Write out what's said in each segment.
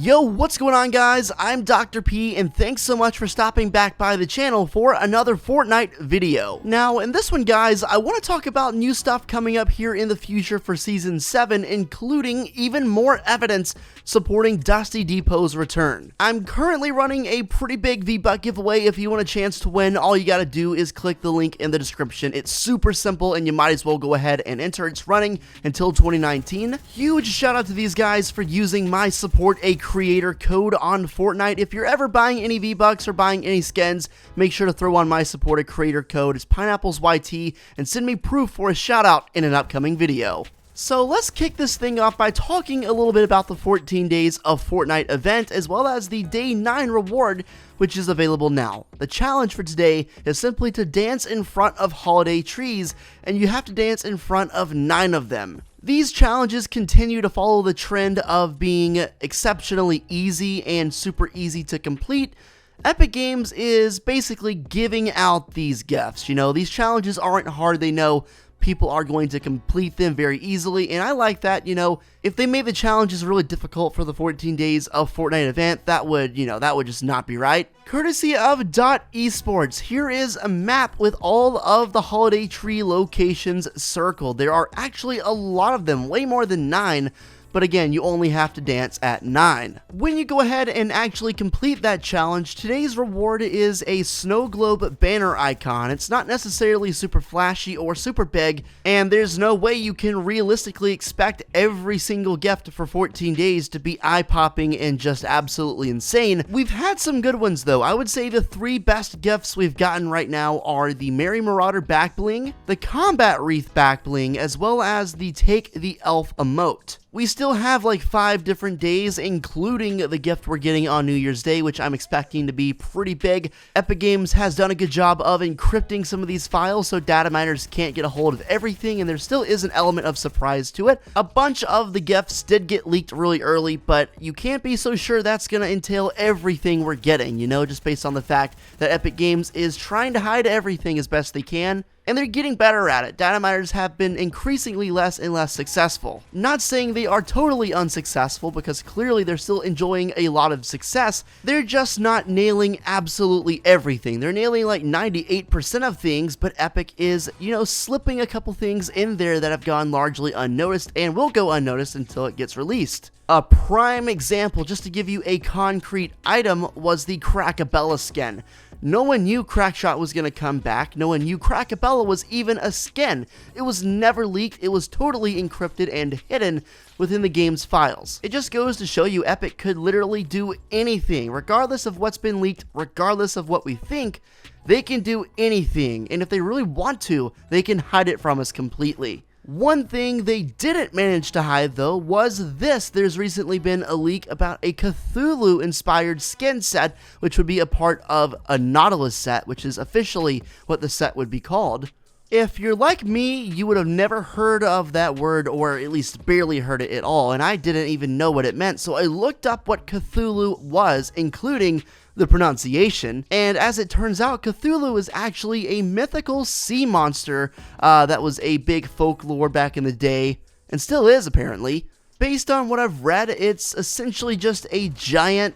Yo, what's going on, guys? I'm Dr. P, and thanks so much for stopping back by the channel for another Fortnite video. Now, in this one, guys, I want to talk about new stuff coming up here in the future for Season 7, including even more evidence supporting Dusty Depot's return. I'm currently running a pretty big V-Buck giveaway. If you want a chance to win, all you gotta do is click the link in the description. It's super simple, and you might as well go ahead and enter. It's running until 2019. Huge shout out to these guys for using my support a creator code on Fortnite. If you're ever buying any V-Bucks or buying any skins, make sure to throw on my support a creator code. It's Pineapplez YT, and send me proof for a shout out in an upcoming video. So let's kick this thing off by talking a little bit about the 14 days of Fortnite event, as well as the day 9 reward, which is available now. The challenge for today is simply to dance in front of holiday trees, and you have to dance in front of 9 of them. These challenges continue to follow the trend of being exceptionally easy and super easy to complete. Epic Games is basically giving out these gifts. You know, these challenges aren't hard. They know people are going to complete them very easily, and I like that. You know, if they made the challenges really difficult for the 14 days of Fortnite event, that would just not be right. Courtesy of .esports, here is a map with all of the holiday tree locations circled. There are actually a lot of them, way more than 9. But again, you only have to dance at 9. When you go ahead and actually complete that challenge, today's reward is a snow globe banner icon. It's not necessarily super flashy or super big, and there's no way you can realistically expect every single gift for 14 days to be eye-popping and just absolutely insane. We've had some good ones though. I would say the 3 best gifts we've gotten right now are the Merry Marauder back bling, the Combat Wreath back bling, as well as the Take the Elf emote. We still have like 5 different days, including the gift we're getting on New Year's Day, which I'm expecting to be pretty big. Epic Games has done a good job of encrypting some of these files so data miners can't get a hold of everything, and there still is an element of surprise to it. A bunch of the gifts did get leaked really early, but you can't be so sure that's going to entail everything we're getting, you know, just based on the fact that Epic Games is trying to hide everything as best they can. And they're getting better at it. Data miners have been increasingly less and less successful. Not saying they are totally unsuccessful, because clearly they're still enjoying a lot of success. They're just not nailing absolutely everything. They're nailing like 98% of things, but Epic is, you know, slipping a couple things in there that have gone largely unnoticed and will go unnoticed until it gets released. A prime example, just to give you a concrete item, was the Crackabella skin. No one knew Crackshot was going to come back. No one knew Crackabella was even a skin. It was never leaked. It was totally encrypted and hidden within the game's files. It just goes to show you Epic could literally do anything, regardless of what's been leaked, regardless of what we think. They can do anything, and if they really want to, they can hide it from us completely. One thing they didn't manage to hide, though, was this. There's recently been a leak about a Cthulhu-inspired skin set, which would be a part of a Nautilus set, which is officially what the set would be called. If you're like me, you would have never heard of that word, or at least barely heard it at all, and I didn't even know what it meant, so I looked up what Cthulhu was, including the pronunciation, and as it turns out, Cthulhu is actually a mythical sea monster that was a big folklore back in the day, and still is apparently. Based on what I've read, it's essentially just a giant,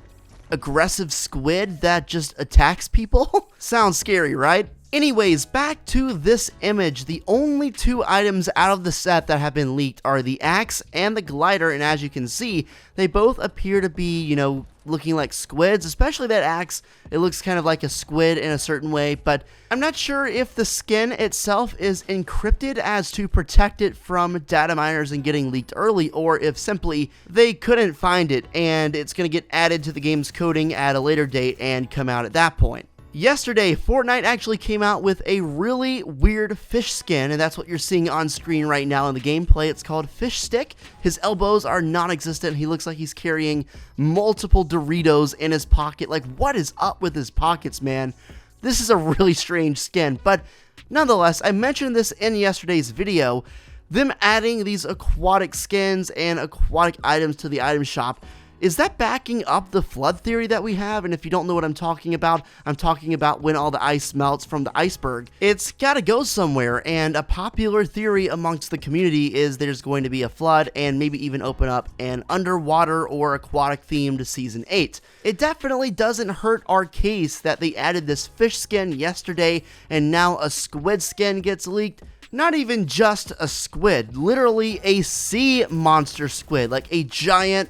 aggressive squid that just attacks people. Sounds scary, right? Anyways, back to this image. The only 2 items out of the set that have been leaked are the axe and the glider, and as you can see, they both appear to be, you know, looking like squids, especially that axe. It looks kind of like a squid in a certain way, but I'm not sure if the skin itself is encrypted as to protect it from data miners and getting leaked early, or if simply they couldn't find it and it's going to get added to the game's coding at a later date and come out at that point. Yesterday, Fortnite actually came out with a really weird fish skin, and that's what you're seeing on screen right now in the gameplay. It's called Fish Stick. His elbows are non-existent. He looks like he's carrying multiple Doritos in his pocket. Like, what is up with his pockets, man? This is a really strange skin, but nonetheless, I mentioned this in yesterday's video. Them adding these aquatic skins and aquatic items to the item shop Is that backing up the flood theory that we have? And if you don't know what I'm talking about when all the ice melts from the iceberg. It's gotta go somewhere, and a popular theory amongst the community is there's going to be a flood and maybe even open up an underwater or aquatic themed Season 8. It definitely doesn't hurt our case that they added this fish skin yesterday and now a squid skin gets leaked. Not even just a squid, literally a sea monster squid, like a giant,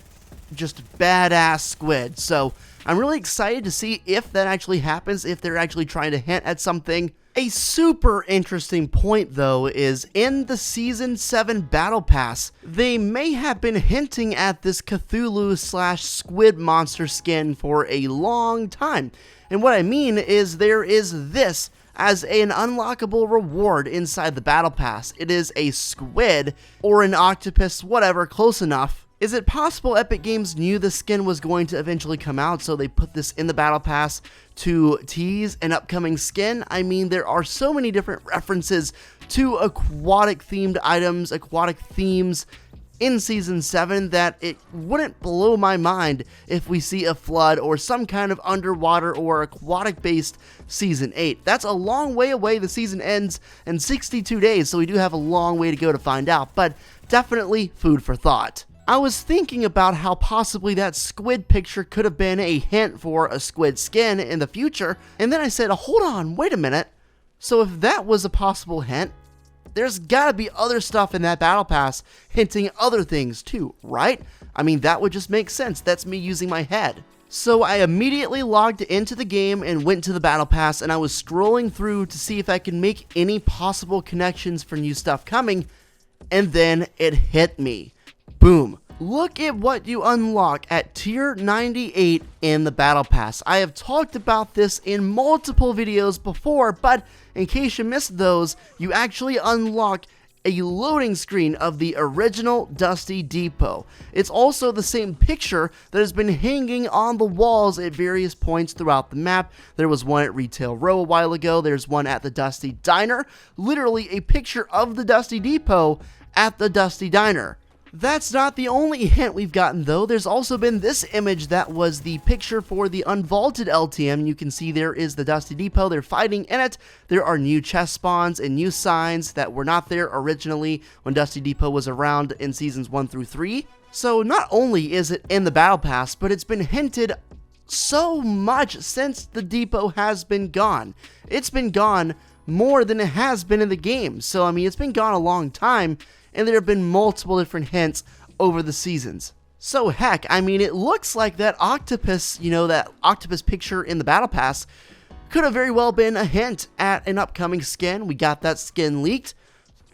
just badass squid. So I'm really excited to see if that actually happens, if they're actually trying to hint at something. A super interesting point though is in the Season 7 Battle Pass, they may have been hinting at this Cthulhu / squid monster skin for a long time. And what I mean is there is this as an unlockable reward inside the Battle Pass. It is a squid or an octopus, whatever, close enough. Is it possible Epic Games knew the skin was going to eventually come out, so they put this in the Battle Pass to tease an upcoming skin? I mean, there are so many different references to aquatic themed items, aquatic themes in Season 7 that it wouldn't blow my mind if we see a flood or some kind of underwater or aquatic based Season 8. That's a long way away. The season ends in 62 days, so we do have a long way to go to find out, but definitely food for thought. I was thinking about how possibly that squid picture could have been a hint for a squid skin in the future, and then I said, hold on, wait a minute. So if that was a possible hint, there's gotta be other stuff in that Battle Pass hinting other things too, right? I mean, that would just make sense. That's me using my head. So I immediately logged into the game and went to the Battle Pass, and I was scrolling through to see if I could make any possible connections for new stuff coming, and then it hit me. Boom. Look at what you unlock at tier 98 in the Battle Pass. I have talked about this in multiple videos before, but in case you missed those, you actually unlock a loading screen of the original Dusty Depot. It's also the same picture that has been hanging on the walls at various points throughout the map. There was one at Retail Row a while ago. There's one at the Dusty Diner. Literally a picture of the Dusty Depot at the Dusty Diner. That's not the only hint we've gotten though. There's also been this image that was the picture for the unvaulted LTM. You can see there is the Dusty Depot. They're fighting in it. There are new chest spawns and new signs that were not there originally when Dusty Depot was around in Seasons 1 through 3. So not only is it in the Battle Pass, but it's been hinted so much since the depot has been gone. It's been gone more than it has been in the game. So I mean, it's been gone a long time, and there have been multiple different hints over the seasons. So heck, I mean, it looks like that octopus, that octopus picture in the Battle Pass could have very well been a hint at an upcoming skin. We got that skin leaked.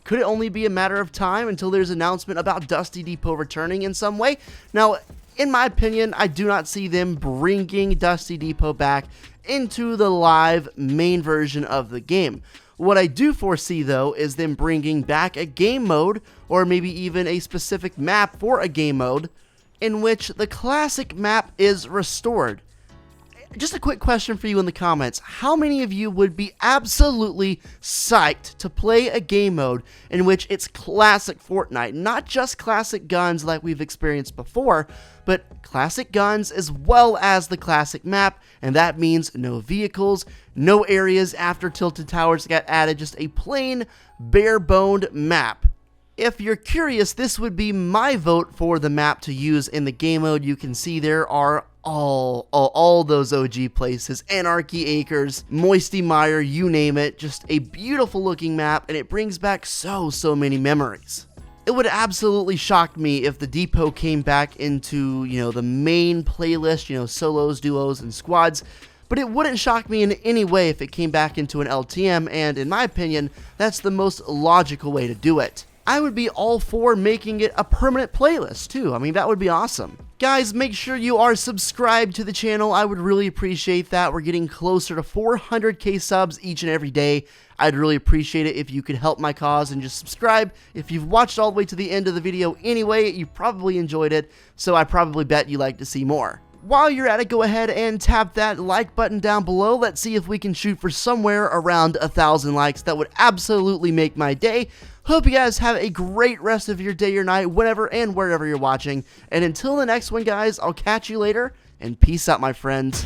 Could it only be a matter of time until there's an announcement about Dusty Depot returning in some way? Now, in my opinion, I do not see them bringing Dusty Depot back into the live main version of the game. What I do foresee, though, is them bringing back a game mode, or maybe even a specific map for a game mode, in which the classic map is restored. Just a quick question for you in the comments. How many of you would be absolutely psyched to play a game mode in which it's classic Fortnite? Not just classic guns like we've experienced before, but classic guns as well as the classic map, and that means no vehicles, no areas after Tilted Towers got added, just a plain, bare-boned map. If you're curious, this would be my vote for the map to use in the game mode. You can see there are all those OG places, Anarchy Acres, Moisty Mire, you name it. Just a beautiful looking map, and it brings back so many memories. It would absolutely shock me if the depot came back into, the main playlist, solos, duos, and squads, but it wouldn't shock me in any way if it came back into an LTM, and in my opinion, that's the most logical way to do it. I would be all for making it a permanent playlist too. I mean, that would be awesome. Guys, make sure you are subscribed to the channel. I would really appreciate that. We're getting closer to 400k subs each and every day. I'd really appreciate it if you could help my cause and just subscribe. If you've watched all the way to the end of the video anyway, you probably enjoyed it, so I probably bet you like to see more. while you're at it, go ahead and tap that like button down below. Let's see if we can shoot for somewhere around 1,000 likes. That would absolutely make my day. Hope you guys have a great rest of your day or night, whenever and wherever you're watching. And until the next one, guys, I'll catch you later, and peace out, my friends.